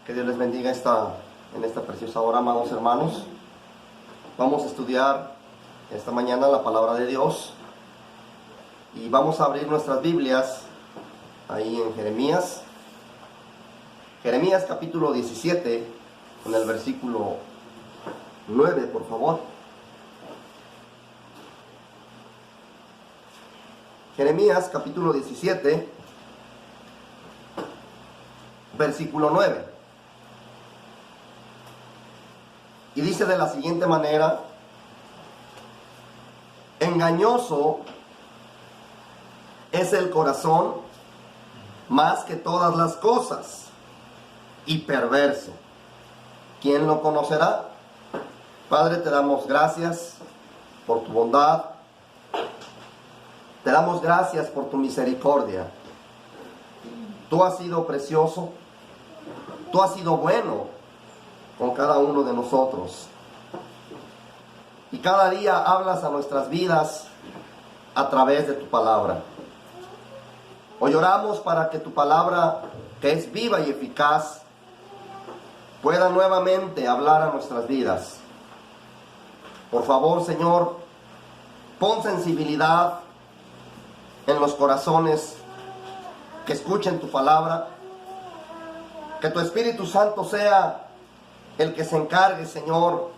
Que Dios les bendiga en esta preciosa hora, amados hermanos. Vamos a estudiar esta mañana la palabra de Dios y vamos a abrir nuestras Biblias ahí en Jeremías. Jeremías capítulo 17, en el versículo 9, por favor. Jeremías capítulo 17, versículo 9. Y dice de la siguiente manera: engañoso es el corazón más que todas las cosas, y perverso. ¿Quién lo conocerá? Padre, te damos gracias por tu bondad. Te damos gracias por tu misericordia. Tú has sido precioso. Tú has sido bueno con cada uno de nosotros. Y cada día hablas a nuestras vidas a través de tu palabra. Hoy oramos para que tu palabra, que es viva y eficaz, pueda nuevamente hablar a nuestras vidas. Por favor, Señor, pon sensibilidad en los corazones que escuchen tu palabra. Que tu Espíritu Santo sea el que se encargue, Señor,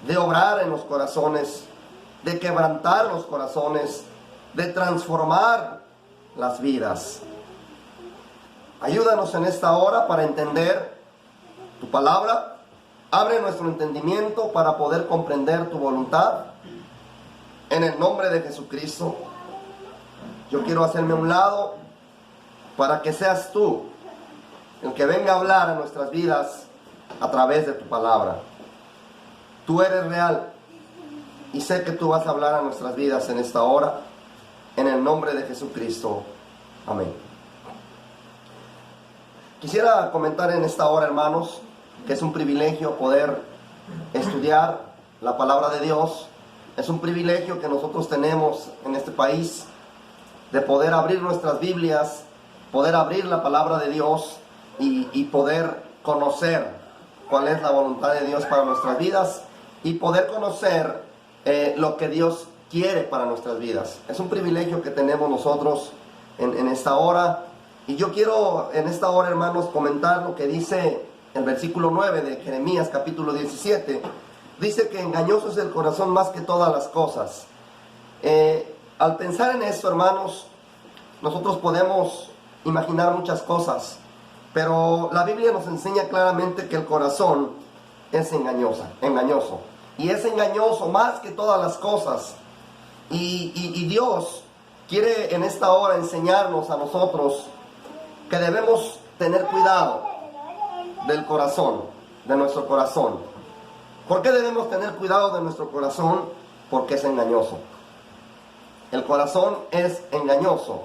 de obrar en los corazones, de quebrantar los corazones, de transformar las vidas. Ayúdanos en esta hora para entender tu palabra. Abre nuestro entendimiento para poder comprender tu voluntad. En el nombre de Jesucristo, yo quiero hacerme a un lado para que seas tú el que venga a hablar a nuestras vidas a través de tu palabra. Tú eres real y sé que tú vas a hablar a nuestras vidas en esta hora, en el nombre de Jesucristo. Amén. Quisiera comentar en esta hora, hermanos, que es un privilegio poder estudiar la palabra de Dios. Es un privilegio que nosotros tenemos en este país de poder abrir nuestras Biblias, poder abrir la palabra de Dios y poder conocer cuál es la voluntad de Dios para nuestras vidas y poder conocer lo que Dios quiere para nuestras vidas. Es un privilegio que tenemos nosotros en esta hora. Y yo quiero en esta hora, hermanos, comentar lo que dice el versículo 9 de Jeremías capítulo 17. Dice que engañoso es el corazón más que todas las cosas. Al pensar en esto, hermanos, nosotros podemos imaginar muchas cosas, pero la Biblia nos enseña claramente que el corazón es engañoso. Y es engañoso más que todas las cosas. Y Dios quiere en esta hora enseñarnos a nosotros que debemos tener cuidado del corazón, de nuestro corazón. ¿Por qué debemos tener cuidado de nuestro corazón? Porque es engañoso. El corazón es engañoso.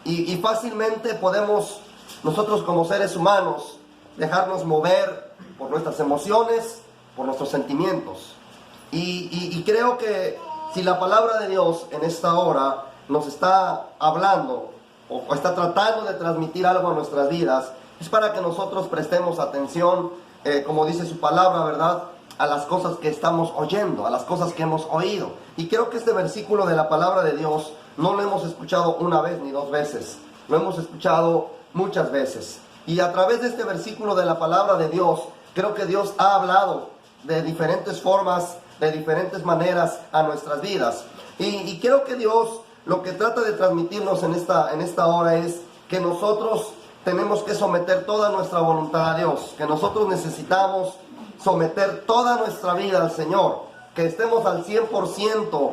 Y fácilmente podemos nosotros como seres humanos dejarnos mover por nuestras emociones, por nuestros sentimientos. Y creo que si la palabra de Dios en esta hora nos está hablando o está tratando de transmitir algo a nuestras vidas, es para que nosotros prestemos atención, como dice su palabra, ¿verdad?, a las cosas que estamos oyendo, a las cosas que hemos oído. Y creo que este versículo de la palabra de Dios no lo hemos escuchado una vez ni dos veces, lo hemos escuchado muchas veces. Y a través de este versículo de la palabra de Dios, creo que Dios ha hablado de diferentes formas, de diferentes maneras a nuestras vidas. Y creo que Dios lo que trata de transmitirnos en esta hora es que nosotros tenemos que someter toda nuestra voluntad a Dios, que nosotros necesitamos someter toda nuestra vida al Señor, que estemos al 100%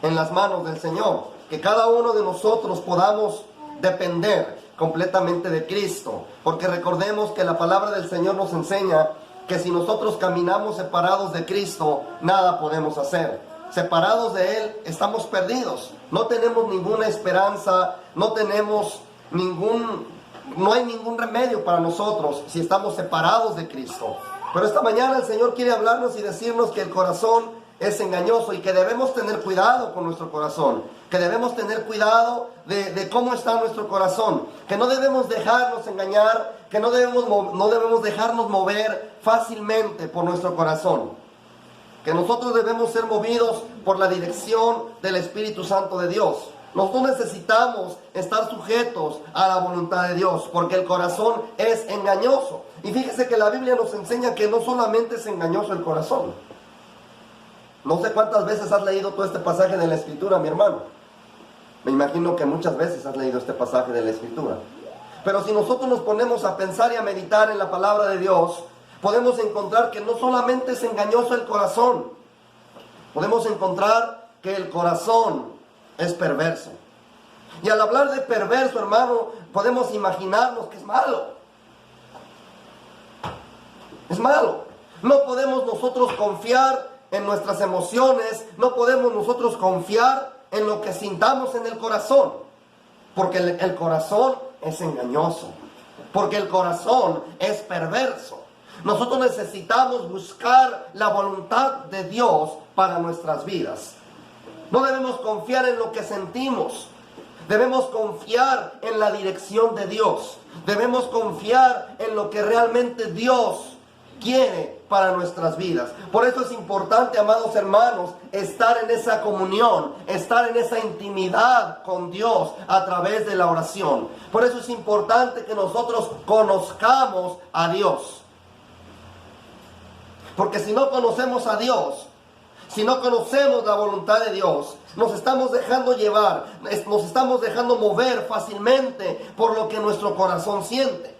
en las manos del Señor, que cada uno de nosotros podamos depender completamente de Cristo, porque recordemos que la palabra del Señor nos enseña que si nosotros caminamos separados de Cristo, nada podemos hacer. Separados de Él, estamos perdidos. No tenemos ninguna esperanza, no hay ningún remedio para nosotros si estamos separados de Cristo. Pero esta mañana el Señor quiere hablarnos y decirnos que el corazón es engañoso y que debemos tener cuidado con nuestro corazón, que debemos tener cuidado de cómo está nuestro corazón, que no debemos dejarnos engañar, que no debemos dejarnos mover fácilmente por nuestro corazón, que nosotros debemos ser movidos por la dirección del Espíritu Santo de Dios. Nosotros necesitamos estar sujetos a la voluntad de Dios, porque el corazón es engañoso. Y fíjese que la Biblia nos enseña que no solamente es engañoso el corazón. No sé cuántas veces has leído todo este pasaje de la Escritura, mi hermano. Me imagino que muchas veces has leído este pasaje de la Escritura. Pero si nosotros nos ponemos a pensar y a meditar en la palabra de Dios, podemos encontrar que no solamente es engañoso el corazón, podemos encontrar que el corazón es perverso. Y al hablar de perverso, hermano, podemos imaginarnos que es malo. Es malo. No podemos nosotros confiar en nuestras emociones, no podemos nosotros confiar en lo que sintamos en el corazón, porque el corazón es engañoso, porque el corazón es perverso. Nosotros necesitamos buscar la voluntad de Dios para nuestras vidas. No debemos confiar en lo que sentimos. Debemos confiar en la dirección de Dios. Debemos confiar en lo que realmente Dios quiere para nuestras vidas. Por eso es importante, amados hermanos, estar en esa comunión, estar en esa intimidad con Dios a través de la oración. Por eso es importante que nosotros conozcamos a Dios. Porque si no conocemos a Dios, si no conocemos la voluntad de Dios, nos estamos dejando llevar, nos estamos dejando mover fácilmente por lo que nuestro corazón siente.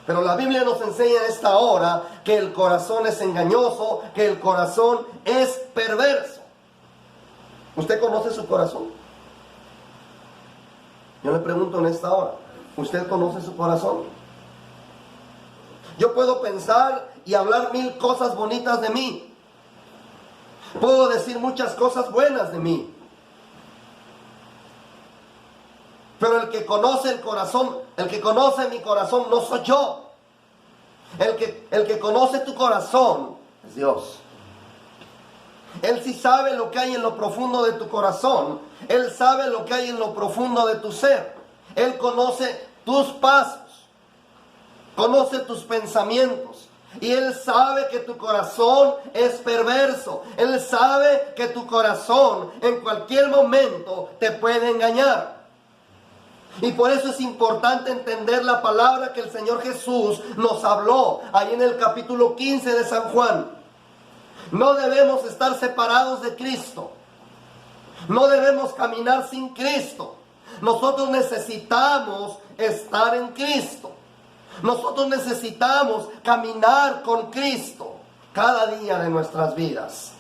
Pero la Biblia nos enseña en esta hora que el corazón es engañoso, que el corazón es perverso. ¿Usted conoce su corazón? Yo le pregunto en esta hora, ¿usted conoce su corazón? Yo puedo pensar y hablar mil cosas bonitas de mí. Puedo decir muchas cosas buenas de mí. Pero el que conoce el corazón, el que conoce mi corazón no soy yo. El que conoce tu corazón es Dios. Él sí sabe lo que hay en lo profundo de tu corazón. Él sabe lo que hay en lo profundo de tu ser. Él conoce tus pasos. Conoce tus pensamientos. Y Él sabe que tu corazón es perverso. Él sabe que tu corazón en cualquier momento te puede engañar. Y por eso es importante entender la palabra que el Señor Jesús nos habló ahí en el capítulo 15 de San Juan. No debemos estar separados de Cristo. No debemos caminar sin Cristo. Nosotros necesitamos estar en Cristo. Nosotros necesitamos caminar con Cristo cada día de nuestras vidas.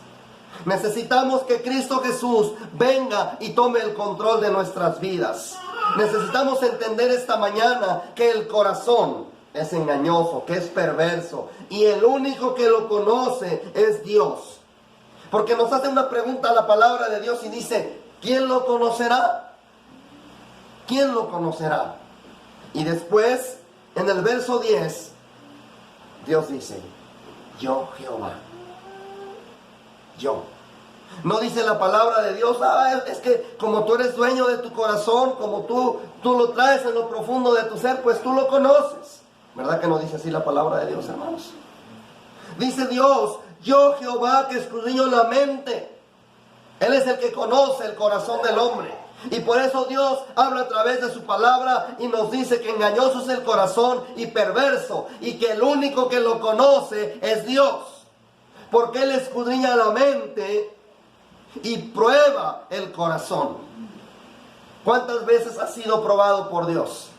Necesitamos que Cristo Jesús venga y tome el control de nuestras vidas. Necesitamos entender esta mañana que el corazón es engañoso, que es perverso, y el único que lo conoce es Dios. Porque nos hace una pregunta a la palabra de Dios y dice, ¿quién lo conocerá? ¿Quién lo conocerá? Y después, en el verso 10, Dios dice, yo Jehová. Yo. No dice la palabra de Dios, es que como tú eres dueño de tu corazón, como tú lo traes en lo profundo de tu ser, pues tú lo conoces. ¿Verdad que no dice así la palabra de Dios, hermanos? Dice Dios, yo Jehová que escudriño la mente. Él es el que conoce el corazón del hombre. Y por eso Dios habla a través de su palabra y nos dice que engañoso es el corazón y perverso, y que el único que lo conoce es Dios. Porque Él escudriña la mente y prueba el corazón. ¿Cuántas veces ha sido probado por Dios?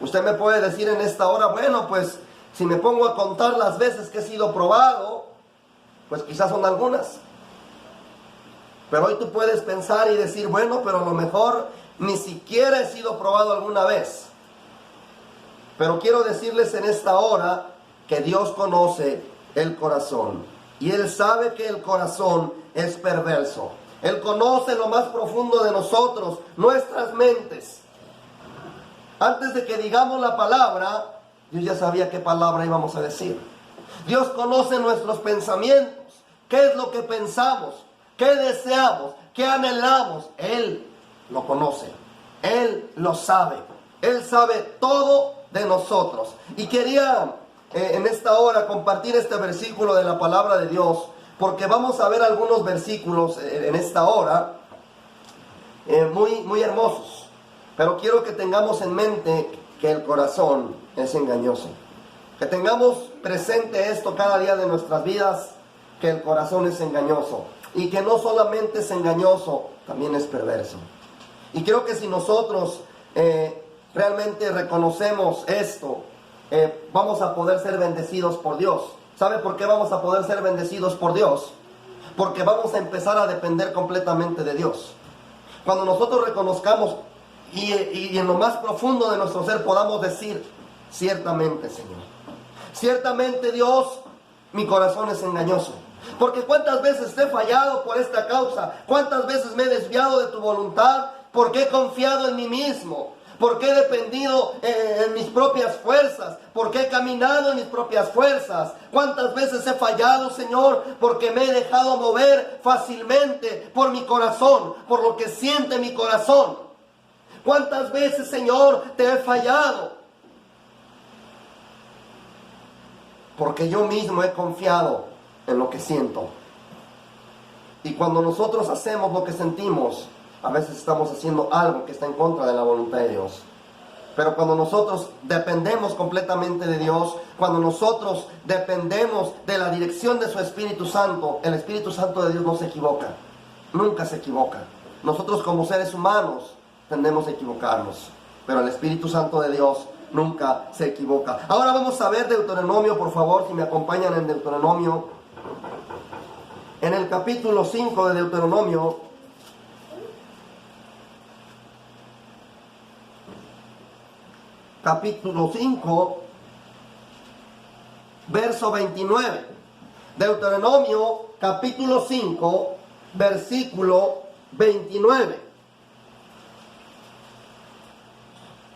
Usted me puede decir en esta hora, bueno, pues si me pongo a contar las veces que he sido probado, pues quizás son algunas. Pero hoy tú puedes pensar y decir, bueno, pero a lo mejor ni siquiera he sido probado alguna vez. Pero quiero decirles en esta hora que Dios conoce el corazón. Y Él sabe que el corazón es perverso. Él conoce lo más profundo de nosotros, nuestras mentes. Antes de que digamos la palabra, Dios ya sabía qué palabra íbamos a decir. Dios conoce nuestros pensamientos. qué es lo que pensamos, qué deseamos, qué anhelamos. Él lo conoce, Él lo sabe, Él sabe todo de nosotros. Y quería en esta hora compartir este versículo de la palabra de Dios, porque vamos a ver algunos versículos en esta hora muy hermosos. Pero quiero que tengamos en mente que el corazón es engañoso. Que tengamos presente esto cada día de nuestras vidas, que el corazón es engañoso. Y que no solamente es engañoso, también es perverso. Y creo que si nosotros realmente reconocemos esto, vamos a poder ser bendecidos por Dios. ¿Sabe por qué vamos a poder ser bendecidos por Dios? Porque vamos a empezar a depender completamente de Dios. Cuando nosotros reconozcamos y en lo más profundo de nuestro ser podamos decir, ciertamente, Señor, ciertamente, Dios, mi corazón es engañoso. Porque cuántas veces te he fallado por esta causa, cuántas veces me he desviado de tu voluntad, porque he confiado en mí mismo, porque he dependido en mis propias fuerzas, porque he caminado en mis propias fuerzas. Cuántas veces he fallado, Señor, porque me he dejado mover fácilmente por mi corazón, por lo que siente mi corazón. Cuántas veces, Señor, te he fallado, porque yo mismo he confiado en lo que siento. Y cuando nosotros hacemos lo que sentimos, a veces estamos haciendo algo que está en contra de la voluntad de Dios. Pero cuando nosotros dependemos completamente de Dios, cuando nosotros dependemos de la dirección de su Espíritu Santo, el Espíritu Santo de Dios no se equivoca, nunca se equivoca. Nosotros como seres humanos tendemos a equivocarnos, pero el Espíritu Santo de Dios nunca se equivoca. Ahora vamos a ver Deuteronomio, por favor, si me acompañan en Deuteronomio. En el capítulo 5 de Deuteronomio, capítulo 5, verso 29. Deuteronomio, capítulo 5, versículo 29.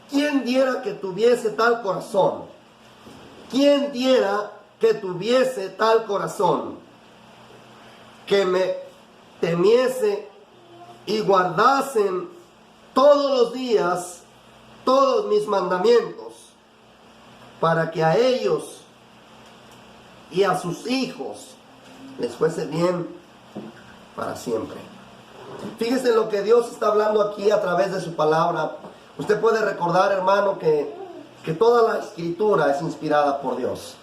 ¿Quién diera que tuviese tal corazón? ¿Quién diera que tuviese tal corazón? Que me temiese y guardasen todos los días todos mis mandamientos, para que a ellos y a sus hijos les fuese bien para siempre. Fíjese lo que Dios está hablando aquí a través de su palabra. Usted puede recordar, hermano, que toda la escritura es inspirada por Dios.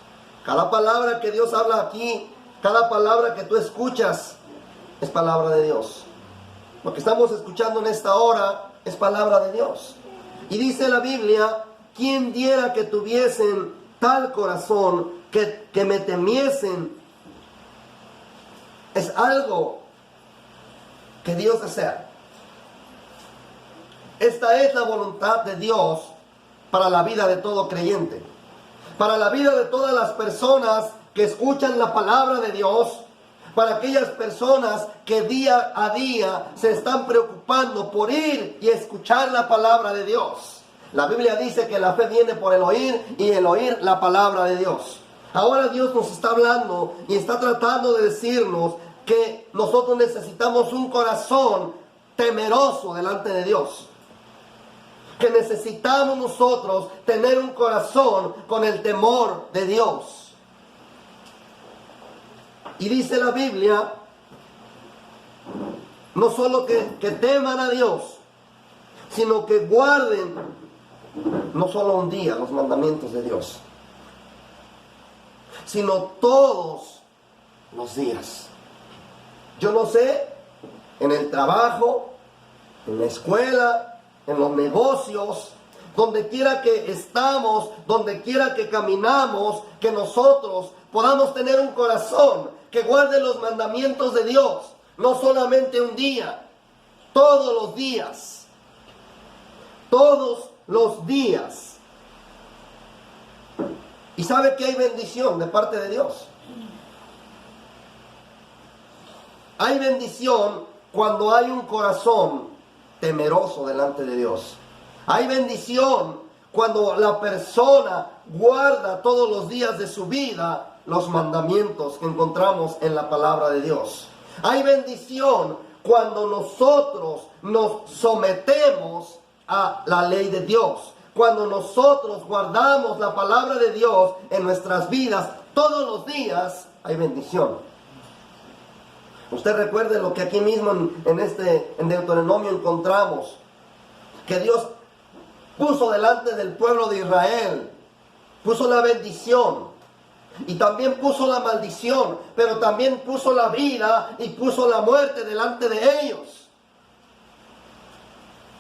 Cada palabra que Dios habla aquí, cada palabra que tú escuchas, es palabra de Dios. Lo que estamos escuchando en esta hora es palabra de Dios. Y dice la Biblia, ¿quién diera que tuviesen tal corazón, que me temiesen? Es algo que Dios desea. Esta es la voluntad de Dios para la vida de todo creyente, para la vida de todas las personas que escuchan la palabra de Dios, para aquellas personas que día a día se están preocupando por ir y escuchar la palabra de Dios. La Biblia dice que la fe viene por el oír y el oír la palabra de Dios. Ahora Dios nos está hablando y está tratando de decirnos que nosotros necesitamos un corazón temeroso delante de Dios. Que necesitamos nosotros tener un corazón con el temor de Dios. Y dice la Biblia, no solo que teman a Dios, sino que guarden no solo un día los mandamientos de Dios, sino todos los días. Yo no sé, en el trabajo, en la escuela, en los negocios, donde quiera que estamos, donde quiera que caminamos, que nosotros podamos tener un corazón que guarde los mandamientos de Dios, no solamente un día, todos los días. Todos los días. Y sabe que hay bendición de parte de Dios. Hay bendición cuando hay un corazón temeroso delante de Dios. Hay bendición cuando la persona guarda todos los días de su vida los mandamientos que encontramos en la palabra de Dios. Hay bendición cuando nosotros nos sometemos a la ley de Dios. Cuando nosotros guardamos la palabra de Dios en nuestras vidas todos los días, hay bendición. Usted recuerde lo que aquí mismo en Deuteronomio encontramos, que Dios puso delante del pueblo de Israel, puso la bendición y también puso la maldición, pero también puso la vida y puso la muerte delante de ellos.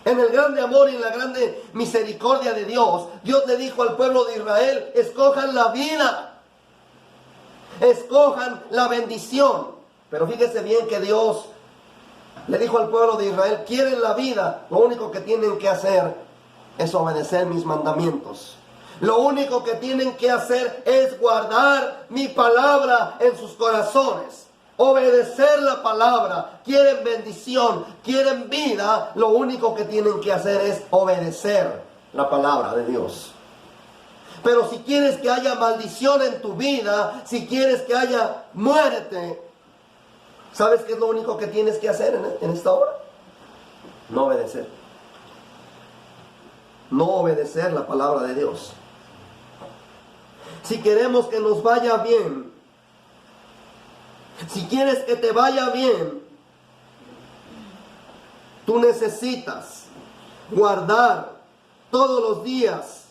En el grande amor y en la grande misericordia de Dios, Dios le dijo al pueblo de Israel: escojan la vida, escojan la bendición. Pero fíjese bien que Dios le dijo al pueblo de Israel: quieren la vida, lo único que tienen que hacer es obedecer mis mandamientos. Lo único que tienen que hacer es guardar mi palabra en sus corazones. Obedecer la palabra. Quieren bendición, quieren vida. Lo único que tienen que hacer es obedecer la palabra de Dios. Pero si quieres que haya maldición en tu vida, si quieres que haya muerte, ¿sabes qué es lo único que tienes que hacer en esta hora? No obedecer. No obedecer la palabra de Dios. Si queremos que nos vaya bien, si quieres que te vaya bien, tú necesitas guardar todos los días,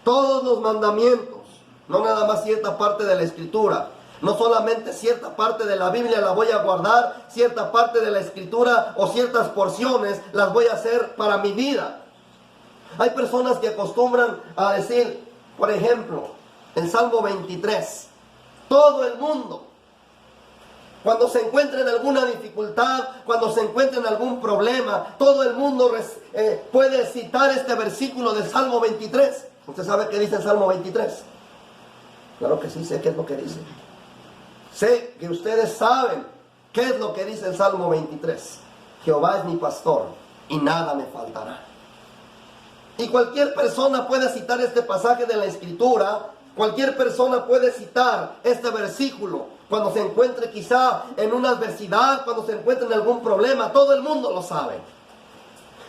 todos los mandamientos, no nada más cierta parte de la Escritura. No solamente cierta parte de la Biblia la voy a guardar, cierta parte de la Escritura o ciertas porciones las voy a hacer para mi vida. Hay personas que acostumbran a decir, por ejemplo, el Salmo 23, todo el mundo, cuando se encuentra en alguna dificultad, cuando se encuentra en algún problema, todo el mundo puede citar este versículo del Salmo 23. ¿Usted sabe qué dice el Salmo 23? Claro que sí, sé qué es lo que dice. Sé que ustedes saben qué es lo que dice el Salmo 23. Jehová es mi pastor y nada me faltará. Y cualquier persona puede citar este pasaje de la Escritura. Cualquier persona puede citar este versículo cuando se encuentre quizá en una adversidad, cuando se encuentre en algún problema. Todo el mundo lo sabe.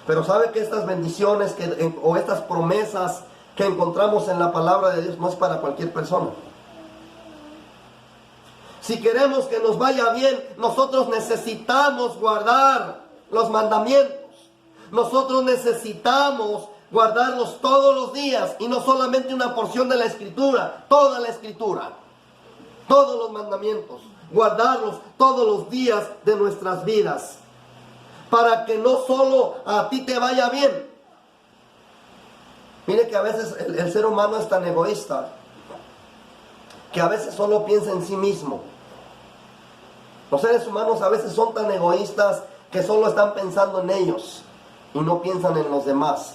Pero sabe que estas bendiciones o estas promesas que encontramos en la palabra de Dios no es para cualquier persona. Si queremos que nos vaya bien, nosotros necesitamos guardar los mandamientos. Nosotros necesitamos guardarlos todos los días y no solamente una porción de la Escritura, toda la Escritura, todos los mandamientos, guardarlos todos los días de nuestras vidas, para que no solo a ti te vaya bien. Mire que a veces el ser humano es tan egoísta que a veces solo piensa en sí mismo. Los seres humanos a veces son tan egoístas que solo están pensando en ellos y no piensan en los demás.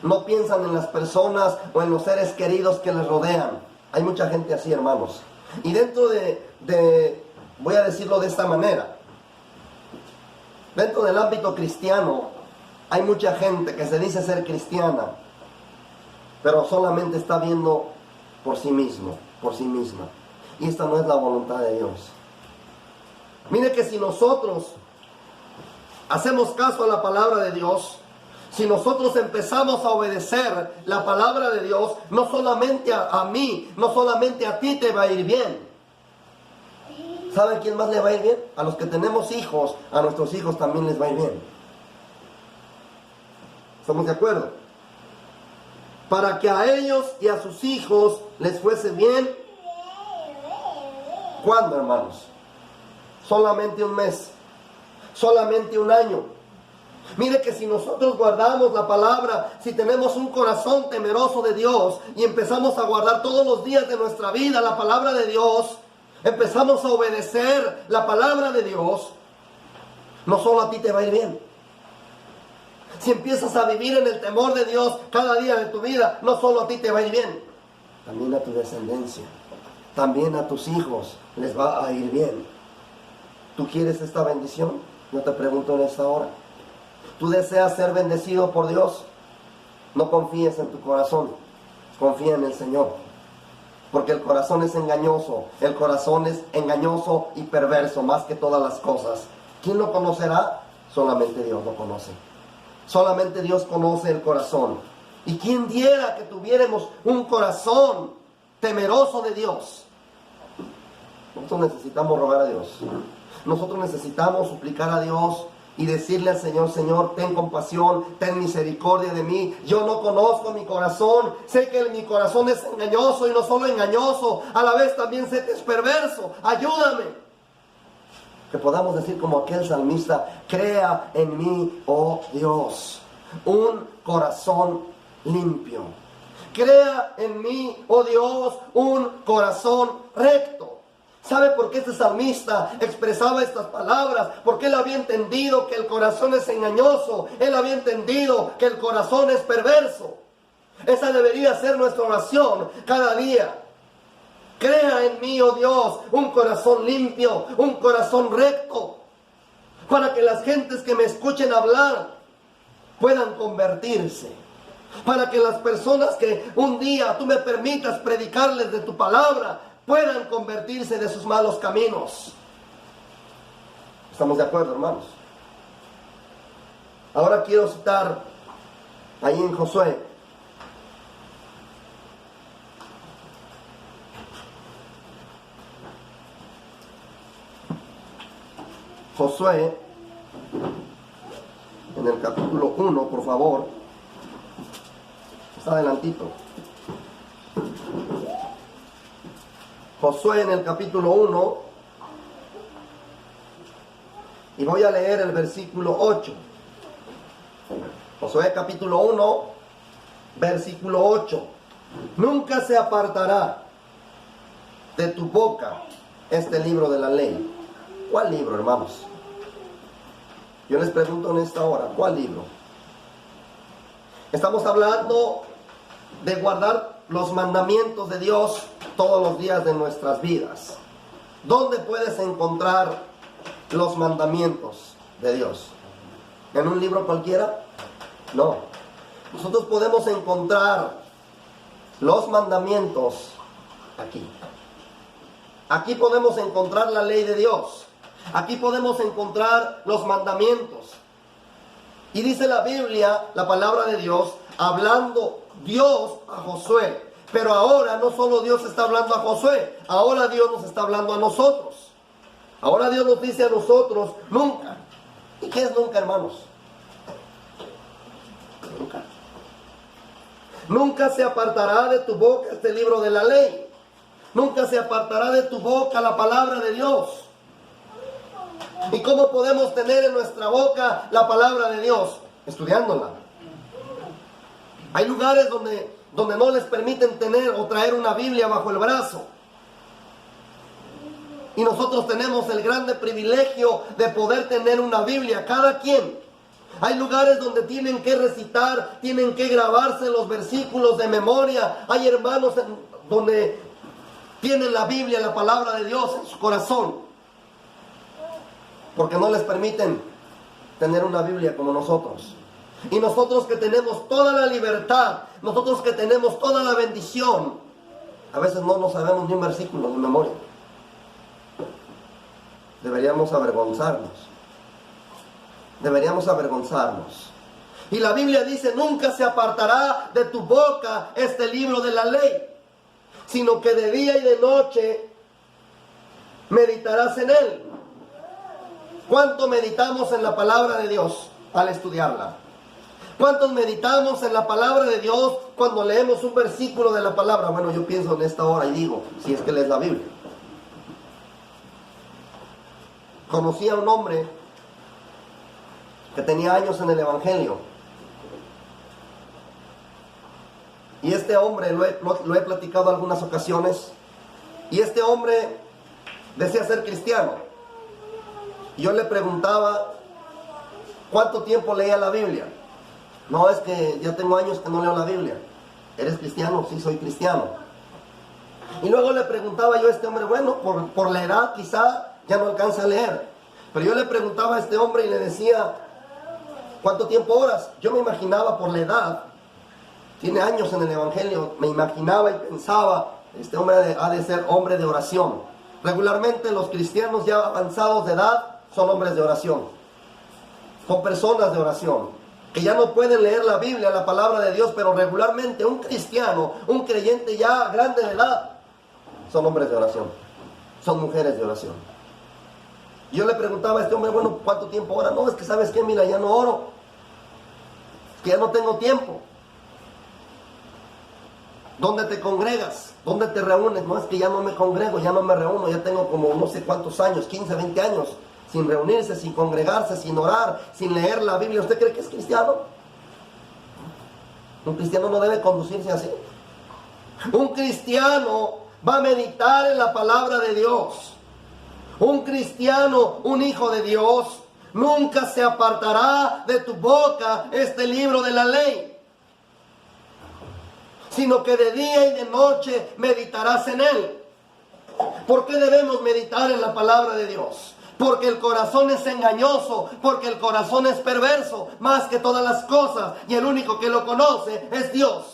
No piensan en las personas o en los seres queridos que les rodean. Hay mucha gente así, hermanos. Y dentro voy a decirlo de esta manera, dentro del ámbito cristiano, hay mucha gente que se dice ser cristiana, pero solamente está viendo por sí mismo, por sí misma. Y esta no es la voluntad de Dios. Mire que si nosotros hacemos caso a la palabra de Dios, si nosotros empezamos a obedecer la palabra de Dios, no solamente a mí, no solamente a ti te va a ir bien. ¿Saben quién más le va a ir bien? A los que tenemos hijos, a nuestros hijos también les va a ir bien. ¿Estamos de acuerdo? Para que a ellos y a sus hijos les fuese bien. ¿Cuándo, hermanos? Solamente un mes, solamente un año. Mire que si nosotros guardamos la palabra, si tenemos un corazón temeroso de Dios y empezamos a guardar todos los días de nuestra vida la palabra de Dios, empezamos a obedecer la palabra de Dios, no solo a ti te va a ir bien. Si empiezas a vivir en el temor de Dios cada día de tu vida, no solo a ti te va a ir bien, también a tu descendencia, también a tus hijos les va a ir bien. ¿Tú quieres esta bendición? Yo te pregunto en esta hora. ¿Tú deseas ser bendecido por Dios? No confíes en tu corazón, confía en el Señor. Porque el corazón es engañoso y perverso más que todas las cosas. ¿Quién lo conocerá? Solamente Dios lo conoce. Solamente Dios conoce el corazón. ¿Y quién diera que tuviéramos un corazón temeroso de Dios? Nosotros necesitamos rogar a Dios. Nosotros necesitamos suplicar a Dios y decirle al Señor: Señor, ten compasión, ten misericordia de mí. Yo no conozco mi corazón. Sé que mi corazón es engañoso, y no solo engañoso, a la vez también sé que es perverso. Ayúdame. Que podamos decir como aquel salmista: crea en mí, oh Dios, un corazón limpio. Crea en mí, oh Dios, un corazón recto. ¿Sabe por qué este salmista expresaba estas palabras? Porque él había entendido que el corazón es engañoso. Él había entendido que el corazón es perverso. Esa debería ser nuestra oración cada día. Crea en mí, oh Dios, un corazón limpio, un corazón recto, para que las gentes que me escuchen hablar puedan convertirse. Para que las personas que un día tú me permitas predicarles de tu palabra puedan convertirse de sus malos caminos. ¿Estamos de acuerdo, hermanos? Ahora quiero citar ahí en Josué. Josué, en el capítulo 1, por favor. Está adelantito. Josué en el capítulo 1, y voy a leer el versículo 8. Josué capítulo 1, versículo 8. Nunca se apartará de tu boca este libro de la ley. ¿Cuál libro, hermanos? Yo les pregunto en esta hora, ¿cuál libro? Estamos hablando de guardar los mandamientos de Dios todos los días de nuestras vidas. ¿Dónde puedes encontrar los mandamientos de Dios? ¿En un libro cualquiera? No. Nosotros podemos encontrar los mandamientos aquí. Aquí podemos encontrar la ley de Dios. Aquí podemos encontrar los mandamientos. Y dice la Biblia, la palabra de Dios, hablando Dios a Josué. Pero ahora no solo Dios está hablando a Josué, ahora Dios nos está hablando a nosotros. Ahora Dios nos dice a nosotros: nunca. ¿Y qué es nunca, hermanos? Nunca. Nunca se apartará de tu boca este libro de la ley. Nunca se apartará de tu boca la palabra de Dios. ¿Y cómo podemos tener en nuestra boca la palabra de Dios? Estudiándola. Hay lugares donde no les permiten tener o traer una Biblia bajo el brazo. Y nosotros tenemos el grande privilegio de poder tener una Biblia, cada quien. Hay lugares donde tienen que recitar, tienen que grabarse los versículos de memoria. Hay hermanos donde tienen la Biblia, la palabra de Dios en su corazón, porque no les permiten tener una Biblia como nosotros. Y nosotros que tenemos toda la libertad, nosotros que tenemos toda la bendición, a veces no nos sabemos ni un versículo de memoria. Deberíamos avergonzarnos. Deberíamos avergonzarnos. Y la Biblia dice: nunca se apartará de tu boca este libro de la ley, sino que de día y de noche meditarás en él. ¿Cuánto meditamos en la palabra de Dios al estudiarla? ¿Cuántos meditamos en la palabra de Dios cuando leemos un versículo de la palabra? Bueno, yo pienso en esta hora y digo, si es que lees la Biblia. Conocí a un hombre que tenía años en el Evangelio. Y este hombre, lo he platicado algunas ocasiones, y este hombre decía ser cristiano. Y yo le preguntaba cuánto tiempo leía la Biblia. No, es que ya tengo años que no leo la Biblia. ¿Eres cristiano? Sí, soy cristiano. Y luego le preguntaba yo a este hombre, bueno, por la edad quizá ya no alcanza a leer. Pero yo le preguntaba a este hombre y le decía, ¿cuánto tiempo oras? Yo me imaginaba por la edad tiene años en el Evangelio, me imaginaba y pensaba, este hombre ha de ser hombre de oración. Regularmente los cristianos ya avanzados de edad son hombres de oración, son personas de oración, que ya no pueden leer la Biblia, la palabra de Dios, pero regularmente un cristiano, un creyente ya grande de edad, son hombres de oración, son mujeres de oración. Yo le preguntaba a este hombre, bueno, ¿cuánto tiempo ora? No, es que ¿sabes qué? Mira, ya no oro, es que ya no tengo tiempo. ¿Dónde te congregas? ¿Dónde te reúnes? No, es que ya no me congrego, ya no me reúno, ya tengo como no sé cuántos años, 15, 20 años, sin reunirse, sin congregarse, sin orar, sin leer la Biblia. ¿Usted cree que es cristiano? Un cristiano no debe conducirse así. Un cristiano va a meditar en la palabra de Dios. Un cristiano, un hijo de Dios, nunca se apartará de tu boca este libro de la ley, sino que de día y de noche meditarás en él. ¿Por qué debemos meditar en la palabra de Dios? Porque el corazón es engañoso, porque el corazón es perverso, más que todas las cosas, y el único que lo conoce es Dios.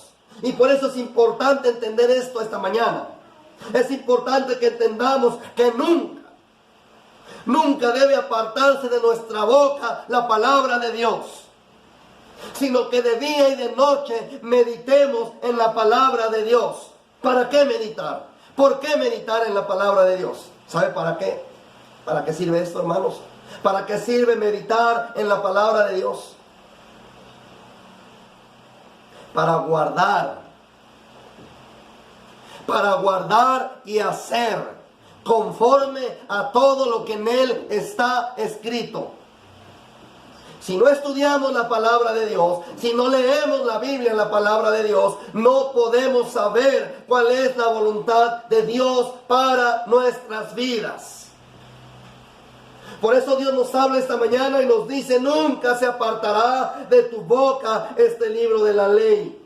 Y por eso es importante entender esto esta mañana. Es importante que entendamos que nunca debe apartarse de nuestra boca la palabra de Dios, sino que de día y de noche meditemos en la palabra de Dios. ¿Para qué meditar? ¿Por qué meditar en la palabra de Dios? ¿Sabe para qué? ¿Para qué sirve esto, hermanos? ¿Para qué sirve meditar en la palabra de Dios? Para guardar y hacer conforme a todo lo que en él está escrito. Si no estudiamos la palabra de Dios, si no leemos la Biblia en la palabra de Dios, no podemos saber cuál es la voluntad de Dios para nuestras vidas. Por eso Dios nos habla esta mañana y nos dice, nunca se apartará de tu boca este libro de la ley,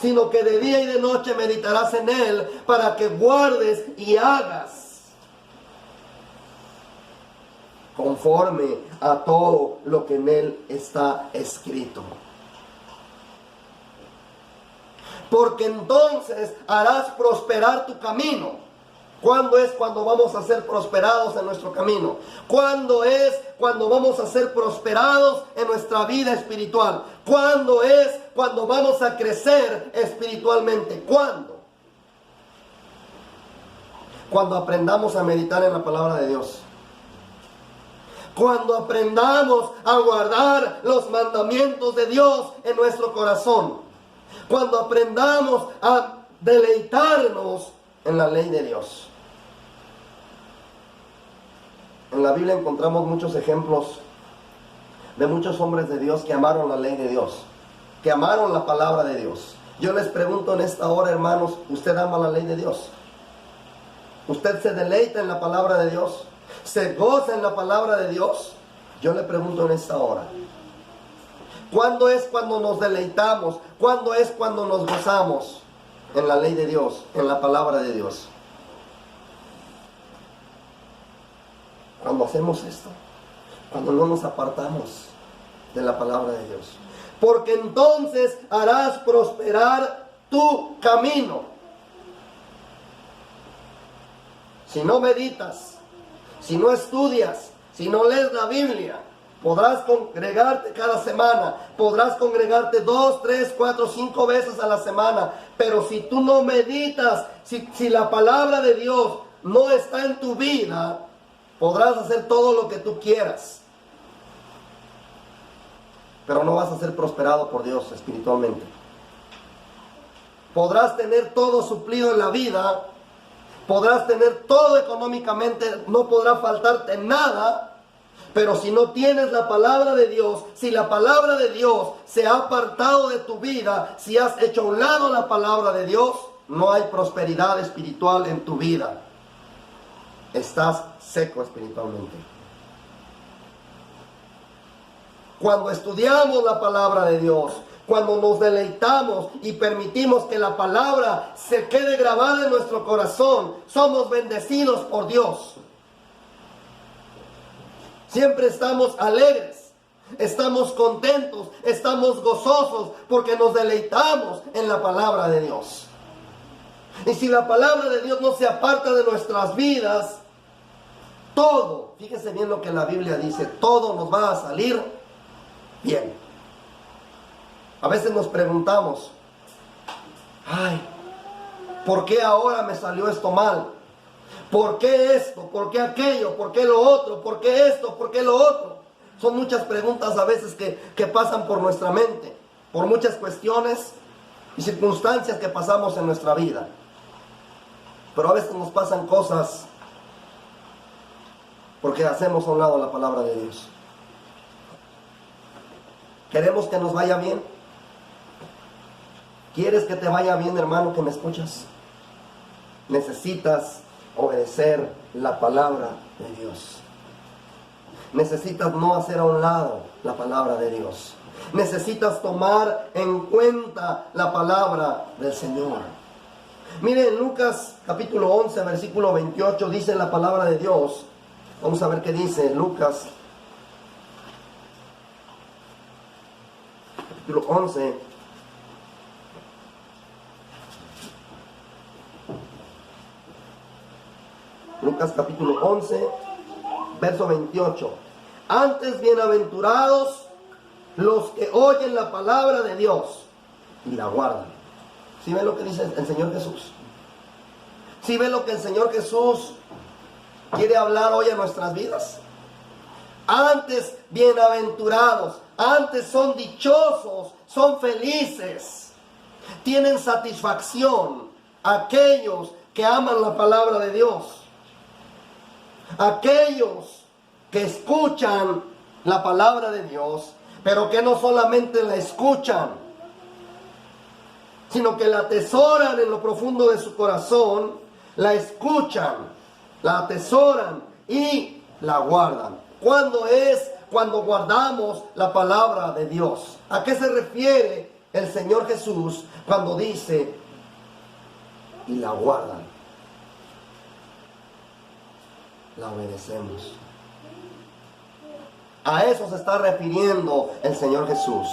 sino que de día y de noche meditarás en él para que guardes y hagas conforme a todo lo que en él está escrito. Porque entonces harás prosperar tu camino. ¿Cuándo es cuando vamos a ser prosperados en nuestro camino? ¿Cuándo es cuando vamos a ser prosperados en nuestra vida espiritual? ¿Cuándo es cuando vamos a crecer espiritualmente? ¿Cuándo? Cuando aprendamos a meditar en la palabra de Dios. Cuando aprendamos a guardar los mandamientos de Dios en nuestro corazón. Cuando aprendamos a deleitarnos en la ley de Dios. En la Biblia encontramos muchos ejemplos de muchos hombres de Dios que amaron la ley de Dios, que amaron la palabra de Dios. Yo les pregunto en esta hora, hermanos, ¿usted ama la ley de Dios? ¿Usted se deleita en la palabra de Dios? ¿Se goza en la palabra de Dios? Yo le pregunto en esta hora, ¿cuándo es cuando nos deleitamos? ¿Cuándo es cuando nos gozamos en la ley de Dios, en la palabra de Dios? Cuando hacemos esto, cuando no nos apartamos de la palabra de Dios. Porque entonces harás prosperar tu camino. Si no meditas, si no estudias, si no lees la Biblia, podrás congregarte cada semana, podrás congregarte 2, 3, 4, 5 veces a la semana, pero si tú no meditas, si la palabra de Dios no está en tu vida, podrás hacer todo lo que tú quieras, pero no vas a ser prosperado por Dios espiritualmente. Podrás tener todo suplido en la vida, podrás tener todo económicamente, no podrá faltarte nada, pero si no tienes la palabra de Dios, si la palabra de Dios se ha apartado de tu vida, si has hecho a un lado la palabra de Dios, no hay prosperidad espiritual en tu vida. Estás seco espiritualmente. Cuando estudiamos la palabra de Dios, cuando nos deleitamos y permitimos que la palabra se quede grabada en nuestro corazón, somos bendecidos por Dios. Siempre estamos alegres, estamos contentos, estamos gozosos porque nos deleitamos en la palabra de Dios. Y si la palabra de Dios no se aparta de nuestras vidas, todo, fíjese bien lo que la Biblia dice, todo nos va a salir bien. A veces nos preguntamos, ay, ¿por qué ahora me salió esto mal? ¿Por qué esto? ¿Por qué aquello? ¿Por qué lo otro? ¿Por qué esto? ¿Por qué lo otro? Son muchas preguntas a veces que pasan por nuestra mente, por muchas cuestiones y circunstancias que pasamos en nuestra vida. Pero a veces nos pasan cosas porque hacemos a un lado la palabra de Dios. ¿Queremos que nos vaya bien? ¿Quieres que te vaya bien, hermano, que me escuchas? Necesitas obedecer la palabra de Dios. Necesitas no hacer a un lado la palabra de Dios. Necesitas tomar en cuenta la palabra del Señor. Miren, en Lucas capítulo 11, versículo 28, dice la palabra de Dios. Vamos a ver qué dice Lucas capítulo 11. Lucas capítulo 11, verso 28. Antes bienaventurados los que oyen la palabra de Dios y la guardan. ¿Sí ven lo que dice el Señor Jesús? ¿Sí ven lo que el Señor Jesús quiere hablar hoy a nuestras vidas? Antes bienaventurados, antes son dichosos, son felices, tienen satisfacción aquellos que aman la palabra de Dios. Aquellos que escuchan la palabra de Dios, pero que no solamente la escuchan, sino que la atesoran en lo profundo de su corazón, la escuchan, la atesoran y la guardan. ¿Cuándo es? Cuando guardamos la palabra de Dios. ¿A qué se refiere el Señor Jesús cuando dice y la guardan? La obedecemos. A eso se está refiriendo el Señor Jesús.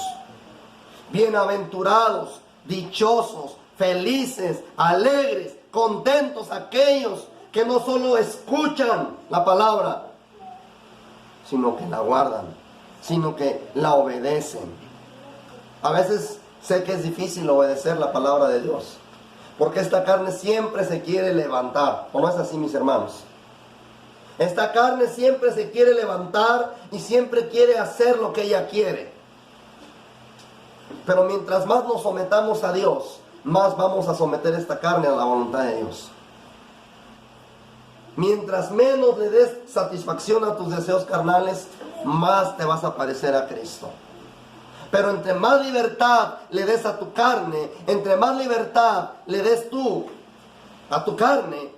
Bienaventurados, dichosos, felices, alegres, contentos aquellos que no solo escuchan la palabra, sino que la guardan, sino que la obedecen. A veces sé que es difícil obedecer la palabra de Dios, porque esta carne siempre se quiere levantar. ¿O no es así, mis hermanos? Esta carne siempre se quiere levantar y siempre quiere hacer lo que ella quiere. Pero mientras más nos sometamos a Dios, más vamos a someter esta carne a la voluntad de Dios. Mientras menos le des satisfacción a tus deseos carnales, más te vas a parecer a Cristo. Pero entre más libertad le des a tu carne, entre más libertad le des tú a tu carne,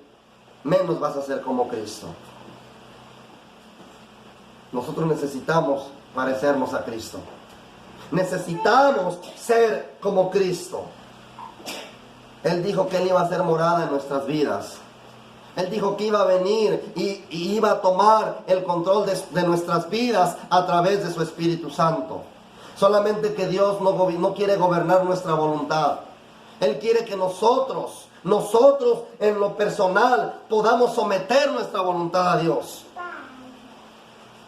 menos vas a ser como Cristo. Nosotros necesitamos parecernos a Cristo. Necesitamos ser como Cristo. Él dijo que Él iba a ser morada en nuestras vidas. Él dijo que iba a venir y iba a tomar el control de nuestras vidas a través de su Espíritu Santo. Solamente que Dios no quiere gobernar nuestra voluntad. Él quiere que nosotros en lo personal podamos someter nuestra voluntad a Dios.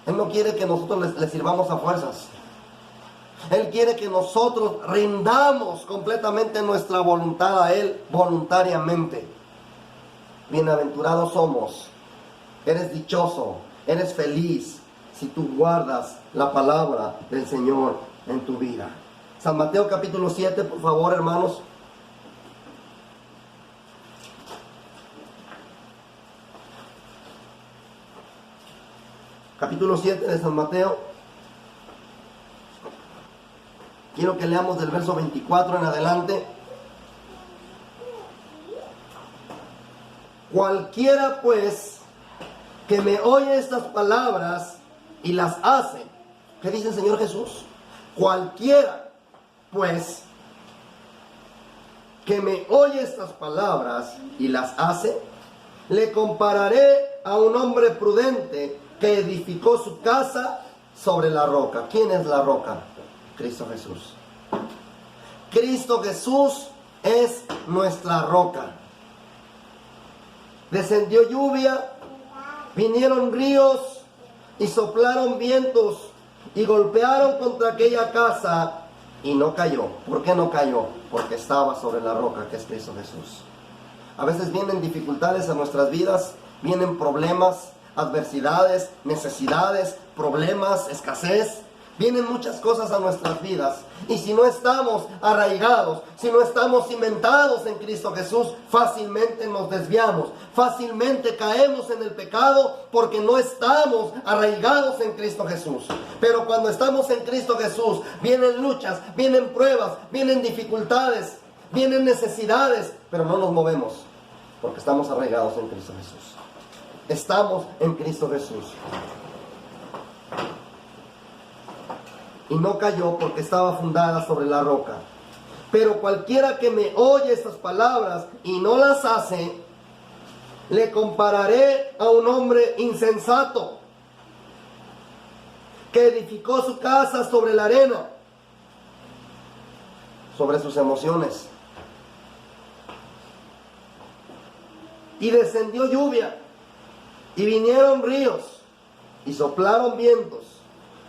Él no quiere que nosotros le sirvamos a fuerzas. Él quiere que nosotros rindamos completamente nuestra voluntad a Él voluntariamente. Bienaventurados somos. Eres dichoso, eres feliz si tú guardas la palabra del Señor en tu vida. San Mateo capítulo 7, por favor, hermanos. Capítulo 7 de San Mateo. Quiero que leamos del verso 24 en adelante. Cualquiera pues que me oye estas palabras y las hace. ¿Qué dice el Señor Jesús? Cualquiera pues que me oye estas palabras y las hace, le compararé a un hombre prudente que edificó su casa sobre la roca. ¿Quién es la roca? Cristo Jesús. Cristo Jesús es nuestra roca. Descendió lluvia, vinieron ríos y soplaron vientos y golpearon contra aquella casa y no cayó. ¿Por qué no cayó? Porque estaba sobre la roca que es Cristo Jesús. A veces vienen dificultades a nuestras vidas, vienen problemas, adversidades, necesidades, problemas, escasez. Vienen muchas cosas a nuestras vidas. Y si no estamos arraigados, si no estamos cimentados en Cristo Jesús, fácilmente nos desviamos. Fácilmente caemos en el pecado porque no estamos arraigados en Cristo Jesús. Pero cuando estamos en Cristo Jesús, vienen luchas, vienen pruebas, vienen dificultades, vienen necesidades, pero no nos movemos porque estamos arraigados en Cristo Jesús. Estamos en Cristo Jesús. Y no cayó porque estaba fundada sobre la roca. Pero cualquiera que me oye estas palabras y no las hace, le compararé a un hombre insensato que edificó su casa sobre la arena, sobre sus emociones. Y descendió lluvia, y vinieron ríos, y soplaron vientos,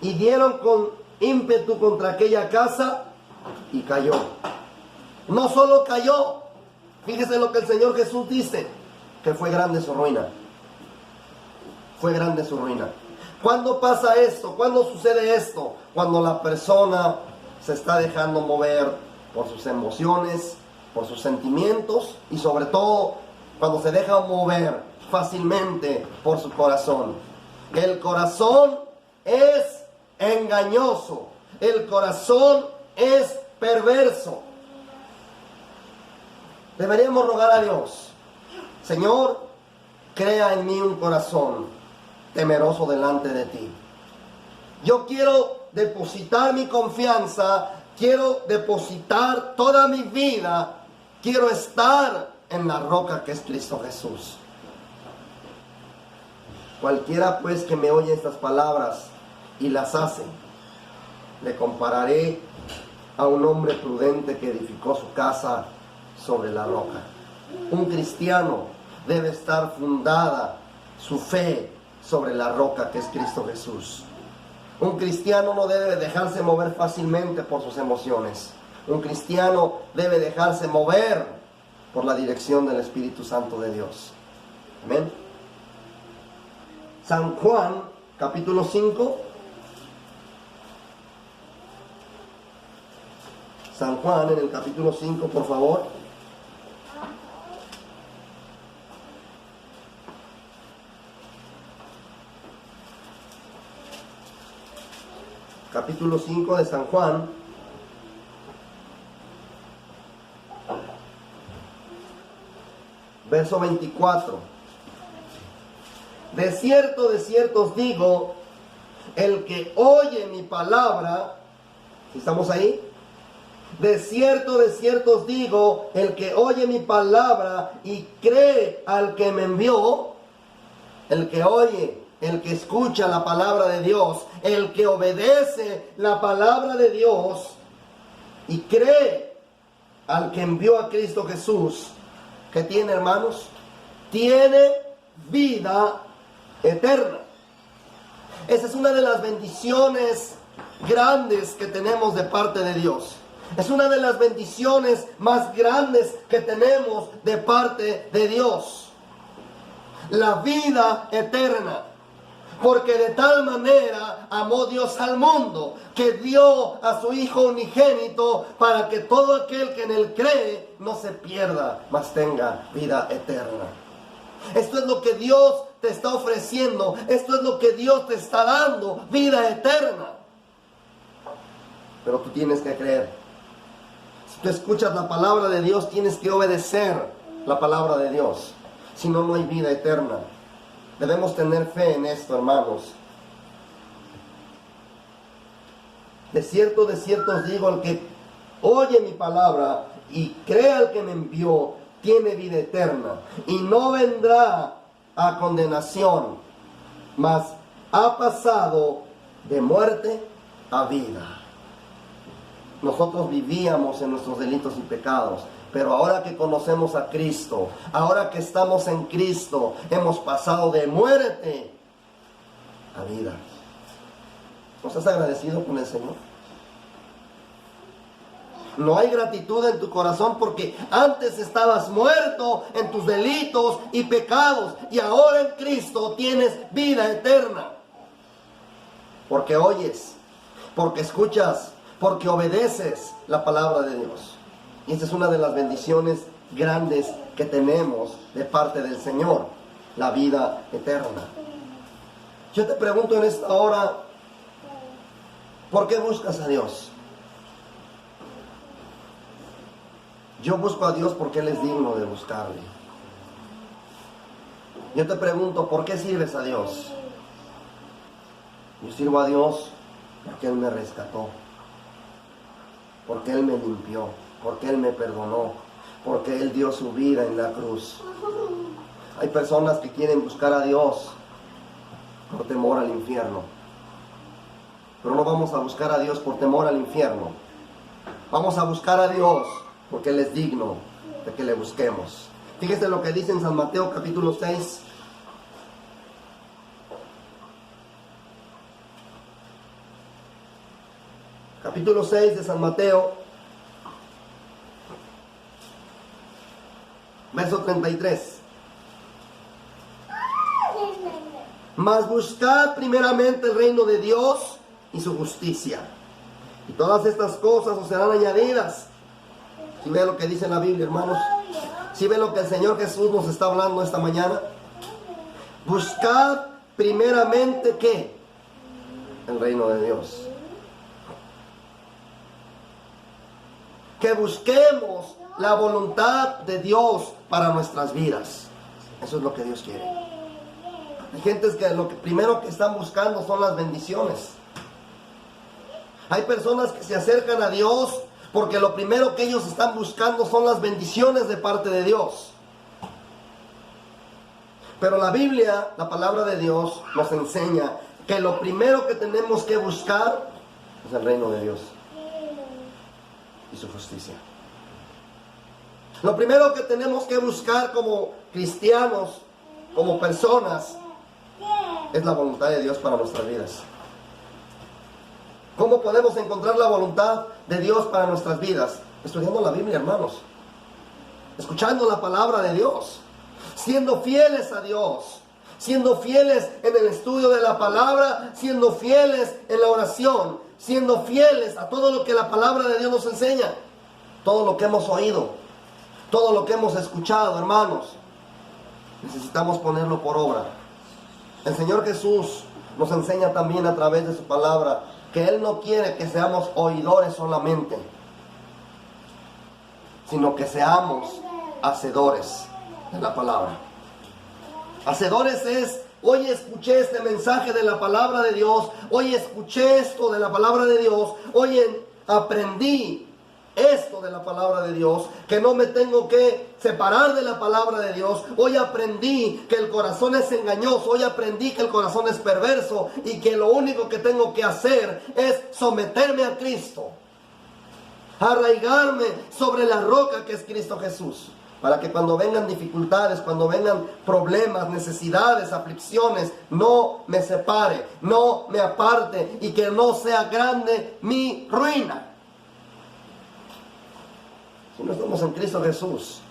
y dieron con ímpetu contra aquella casa, y cayó. No solo cayó, fíjese lo que el Señor Jesús dice, que fue grande su ruina. Fue grande su ruina. ¿Cuándo pasa esto? ¿Cuándo sucede esto? Cuando la persona se está dejando mover por sus emociones, por sus sentimientos, y sobre todo cuando se deja mover fácilmente por su corazón. El corazón es engañoso, el corazón es perverso. Deberíamos rogar a Dios: Señor, crea en mí un corazón temeroso delante de ti. Yo quiero depositar mi confianza, quiero depositar toda mi vida, quiero estar en la roca que es Cristo Jesús. Cualquiera pues que me oye estas palabras y las hace, le compararé a un hombre prudente que edificó su casa sobre la roca. Un cristiano debe estar fundada su fe sobre la roca que es Cristo Jesús. Un cristiano no debe dejarse mover fácilmente por sus emociones. Un cristiano debe dejarse mover por la dirección del Espíritu Santo de Dios. Amén. San Juan, capítulo 5. San Juan, en el capítulo 5, por favor. Capítulo 5 de San Juan. Verso 24. De cierto os digo, el que oye mi palabra, ¿estamos ahí? De cierto os digo, el que oye mi palabra y cree al que me envió, el que oye, el que escucha la palabra de Dios, el que obedece la palabra de Dios y cree al que envió a Cristo Jesús, ¿qué tiene, hermanos? Tiene vida eterna. Esa es una de las bendiciones grandes que tenemos de parte de Dios. Es una de las bendiciones más grandes que tenemos de parte de Dios. La vida eterna. Porque de tal manera amó Dios al mundo, que dio a su Hijo unigénito, para que todo aquel que en él cree no se pierda, mas tenga vida eterna. Esto es lo que Dios te está ofreciendo. Esto es lo que Dios te está dando, vida eterna. Pero tú tienes que creer. Si tú escuchas la palabra de Dios, tienes que obedecer la palabra de Dios. Si no, no hay vida eterna. Debemos tener fe en esto, hermanos. De cierto os digo, el que oye mi palabra y cree al que me envió, tiene vida eterna y no vendrá a condenación, mas ha pasado de muerte a vida. Nosotros vivíamos en nuestros delitos y pecados, pero ahora que conocemos a Cristo, ahora que estamos en Cristo, hemos pasado de muerte a vida. ¿No estás agradecido con el Señor? No hay gratitud en tu corazón porque antes estabas muerto en tus delitos y pecados y ahora en Cristo tienes vida eterna. Porque oyes, porque escuchas, porque obedeces la palabra de Dios. Y esta es una de las bendiciones grandes que tenemos de parte del Señor, la vida eterna. Yo te pregunto en esta hora, ¿por qué buscas a Dios? Yo busco a Dios porque Él es digno de buscarle. Yo te pregunto, ¿por qué sirves a Dios? Yo sirvo a Dios porque Él me rescató, porque Él me limpió, porque Él me perdonó, porque Él dio su vida en la cruz. Hay personas que quieren buscar a Dios por temor al infierno, pero no vamos a buscar a Dios por temor al infierno. Vamos a buscar a Dios porque Él es digno de que le busquemos. Fíjese lo que dice en San Mateo capítulo 6. Capítulo 6 de San Mateo, verso 33. Mas buscad primeramente el reino de Dios y su justicia, y todas estas cosas os serán añadidas. ¿Sí ve lo que dice la Biblia, hermanos? ¿Sí ve lo que el Señor Jesús nos está hablando esta mañana? Buscad primeramente, ¿qué? El reino de Dios. Que busquemos la voluntad de Dios para nuestras vidas. Eso es lo que Dios quiere. Hay gentes que lo primero que están buscando son las bendiciones. Hay personas que se acercan a Dios porque lo primero que ellos están buscando son las bendiciones de parte de Dios. Pero la Biblia, la palabra de Dios, nos enseña que lo primero que tenemos que buscar es el reino de Dios y su justicia. Lo primero que tenemos que buscar como cristianos, como personas, es la voluntad de Dios para nuestras vidas. ¿Cómo podemos encontrar la voluntad de Dios para nuestras vidas? Estudiando la Biblia, hermanos. Escuchando la palabra de Dios. Siendo fieles a Dios. Siendo fieles en el estudio de la palabra. Siendo fieles en la oración. Siendo fieles a todo lo que la palabra de Dios nos enseña. Todo lo que hemos oído. Todo lo que hemos escuchado, hermanos. Necesitamos ponerlo por obra. El Señor Jesús nos enseña también a través de su palabra que Él no quiere que seamos oidores solamente, sino que seamos hacedores de la palabra. Hacedores es, hoy escuché este mensaje de la palabra de Dios, hoy escuché esto de la palabra de Dios, hoy aprendí esto de la palabra de Dios, que no me tengo que separar de la palabra de Dios. Hoy aprendí que el corazón es engañoso, hoy aprendí que el corazón es perverso y que lo único que tengo que hacer es someterme a Cristo, arraigarme sobre la roca que es Cristo Jesús, para que cuando vengan dificultades, cuando vengan problemas, necesidades, aflicciones, no me separe, no me aparte y que no sea grande mi ruina. Si no estamos en Cristo Jesús,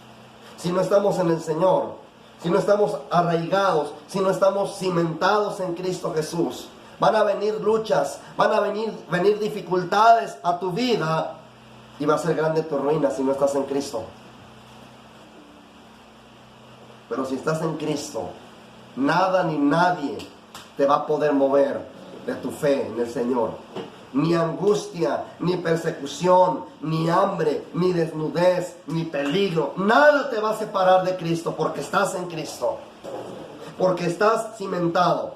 si no estamos en el Señor, si no estamos arraigados, si no estamos cimentados en Cristo Jesús, van a venir luchas, van a venir dificultades a tu vida y va a ser grande tu ruina si no estás en Cristo. Pero si estás en Cristo, nada ni nadie te va a poder mover de tu fe en el Señor. Ni angustia, ni persecución, ni hambre, ni desnudez, ni peligro. Nada te va a separar de Cristo porque estás en Cristo. Porque estás cimentado.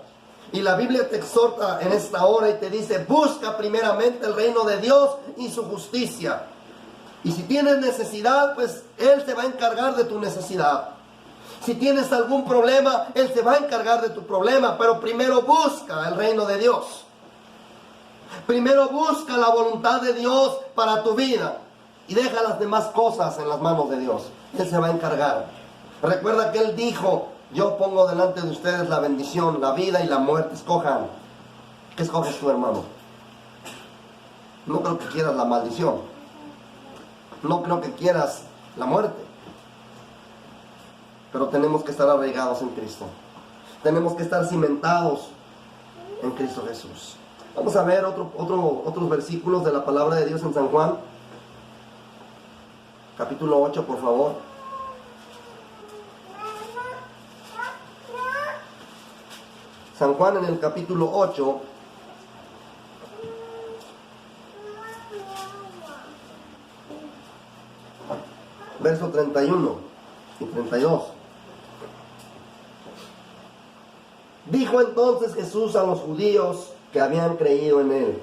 Y la Biblia te exhorta en esta hora y te dice, busca primeramente el reino de Dios y su justicia. Y si tienes necesidad, pues Él se va a encargar de tu necesidad. Si tienes algún problema, Él se va a encargar de tu problema. Pero primero busca el reino de Dios. Primero busca la voluntad de Dios para tu vida y deja las demás cosas en las manos de Dios. Él se va a encargar. Recuerda que Él dijo: yo pongo delante de ustedes la bendición, la vida y la muerte. Escojan. ¿Qué escoges tú, hermano? No creo que quieras la maldición. No creo que quieras la muerte. Pero tenemos que estar arraigados en Cristo. Tenemos que estar cimentados en Cristo Jesús. Vamos a ver otros versículos de la palabra de Dios en San Juan. Capítulo 8, por favor. San Juan en el capítulo 8. Verso 31 y 32. Dijo entonces Jesús a los judíos que habían creído en Él: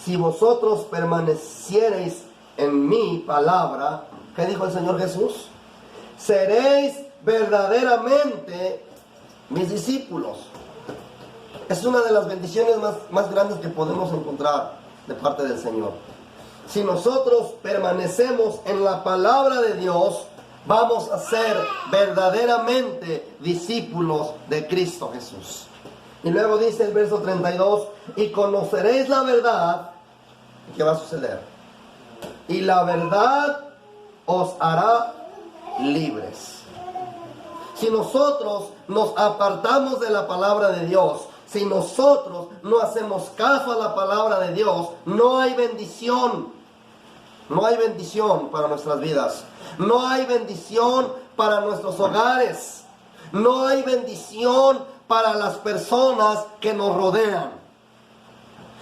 si vosotros permaneciereis en mi palabra, ¿qué dijo el Señor Jesús? Seréis verdaderamente mis discípulos. Es una de las bendiciones más grandes que podemos encontrar de parte del Señor. Si nosotros permanecemos en la palabra de Dios, vamos a ser verdaderamente discípulos de Cristo Jesús. Y luego dice el verso 32: y conoceréis la verdad. ¿Qué va a suceder? Y la verdad os hará libres. Si nosotros nos apartamos de la palabra de Dios, si nosotros no hacemos caso a la palabra de Dios, no hay bendición. No hay bendición para nuestras vidas. No hay bendición para nuestros hogares. No hay bendición para las personas que nos rodean.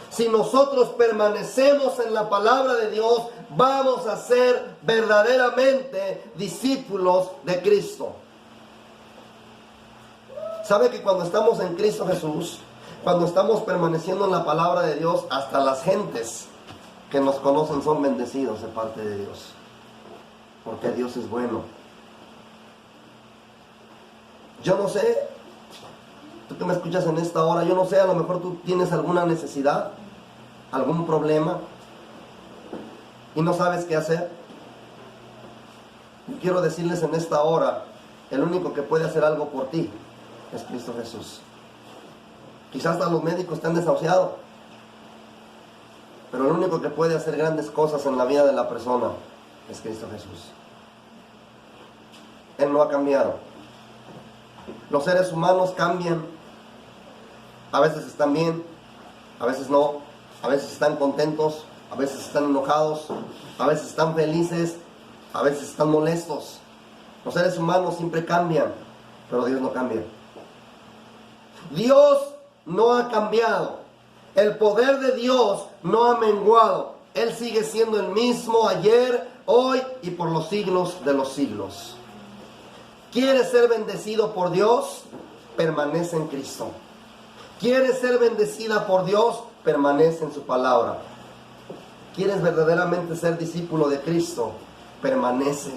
Si nosotros permanecemos en la palabra de Dios, vamos a ser verdaderamente discípulos de Cristo. ¿Sabe que cuando estamos en Cristo Jesús, cuando estamos permaneciendo en la palabra de Dios, hasta las gentes que nos conocen son bendecidos de parte de Dios? Porque Dios es bueno. Yo no sé, tú que me escuchas en esta hora, yo no sé, a lo mejor tú tienes alguna necesidad, algún problema y no sabes qué hacer. Yo quiero decirles en esta hora, el único que puede hacer algo por ti es Cristo Jesús. Quizás hasta los médicos te han desahuciado, pero el único que puede hacer grandes cosas en la vida de la persona es Cristo Jesús. Él no ha cambiado. Los seres humanos cambian. A veces están bien, a veces no. A veces están contentos, a veces están enojados, a veces están felices, a veces están molestos. Los seres humanos siempre cambian, pero Dios no cambia. Dios no ha cambiado. El poder de Dios no ha menguado. Él sigue siendo el mismo ayer, hoy y por los siglos de los siglos. ¿Quieres ser bendecido por Dios? Permanece en Cristo. ¿Quieres ser bendecida por Dios? Permanece en su palabra. ¿Quieres verdaderamente ser discípulo de Cristo? Permanece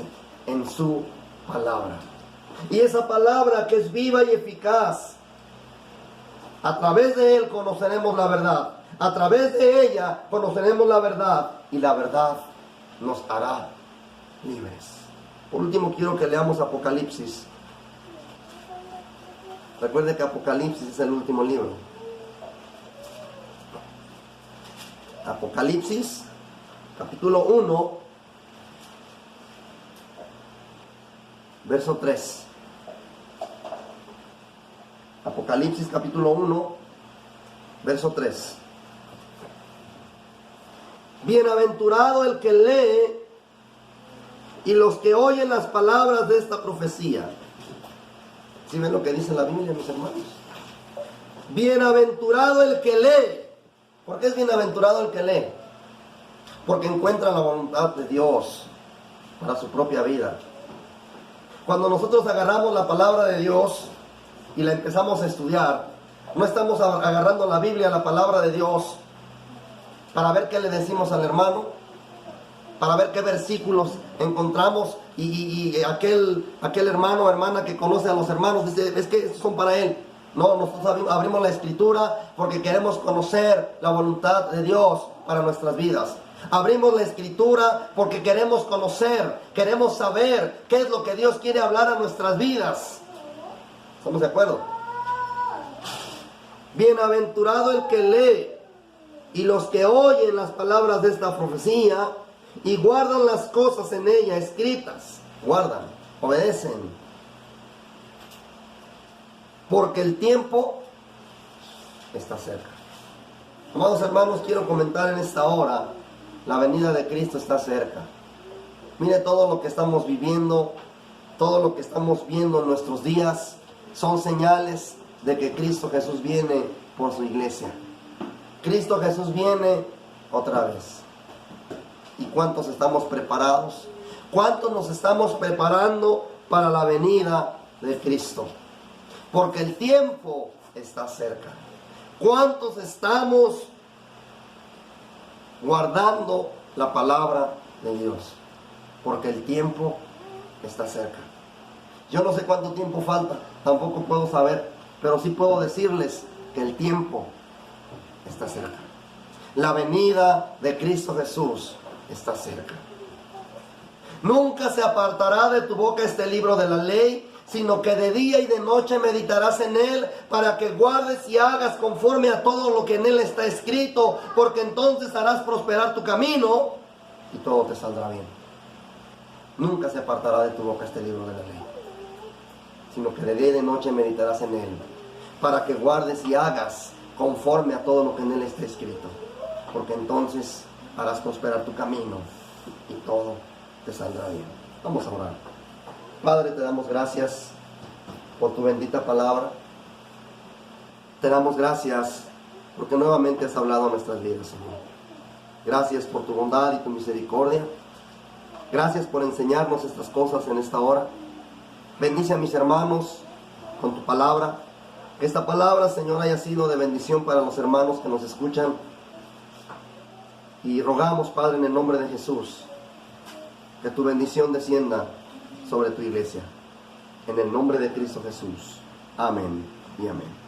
en su palabra. Y esa palabra que es viva y eficaz, a través de Él conoceremos la verdad. A través de ella conoceremos la verdad. Y la verdad nos hará libres. Por último, quiero que leamos Apocalipsis. Recuerde que Apocalipsis es el último libro. Apocalipsis, capítulo 1, verso 3. Apocalipsis, capítulo 1, verso 3. Bienaventurado el que lee y los que oyen las palabras de esta profecía. ¿Sí ven lo que dice la Biblia, mis hermanos? Bienaventurado el que lee. ¿Por qué es bienaventurado el que lee? Porque encuentra la voluntad de Dios para su propia vida. Cuando nosotros agarramos la palabra de Dios y la empezamos a estudiar, no estamos agarrando la Biblia, la palabra de Dios, para ver qué le decimos al hermano, para ver qué versículos encontramos y aquel hermano o hermana que conoce a los hermanos dice, es que estos son para él. No, nosotros abrimos la Escritura porque queremos conocer la voluntad de Dios para nuestras vidas. Abrimos la Escritura porque queremos conocer, queremos saber qué es lo que Dios quiere hablar a nuestras vidas. ¿Estamos de acuerdo? Bienaventurado el que lee y los que oyen las palabras de esta profecía y guardan las cosas en ella escritas. Guardan, obedecen. Porque el tiempo está cerca. Amados hermanos, quiero comentar en esta hora, la venida de Cristo está cerca. Mire, todo lo que estamos viviendo, todo lo que estamos viendo en nuestros días, son señales de que Cristo Jesús viene por su iglesia. Cristo Jesús viene otra vez. ¿Y cuántos estamos preparados? ¿Cuántos nos estamos preparando para la venida de Cristo? Porque el tiempo está cerca. ¿Cuántos estamos guardando la palabra de Dios? Porque el tiempo está cerca. Yo no sé cuánto tiempo falta, tampoco puedo saber, pero sí puedo decirles que el tiempo está cerca. La venida de Cristo Jesús está cerca. Nunca se apartará de tu boca este libro de la ley, sino que de día y de noche meditarás en él, para que guardes y hagas conforme a todo lo que en él está escrito, porque entonces harás prosperar tu camino y todo te saldrá bien. Nunca se apartará de tu boca este libro de la ley, sino que de día y de noche meditarás en él, para que guardes y hagas conforme a todo lo que en él está escrito, porque entonces harás prosperar tu camino y todo te saldrá bien. Vamos a orar. Padre, te damos gracias por tu bendita palabra. Te damos gracias porque nuevamente has hablado a nuestras vidas, Señor. Gracias por tu bondad y tu misericordia. Gracias por enseñarnos estas cosas en esta hora. Bendice a mis hermanos con tu palabra. Que esta palabra, Señor, haya sido de bendición para los hermanos que nos escuchan. Y rogamos, Padre, en el nombre de Jesús, que tu bendición descienda sobre tu iglesia. En el nombre de Cristo Jesús. Amén y amén.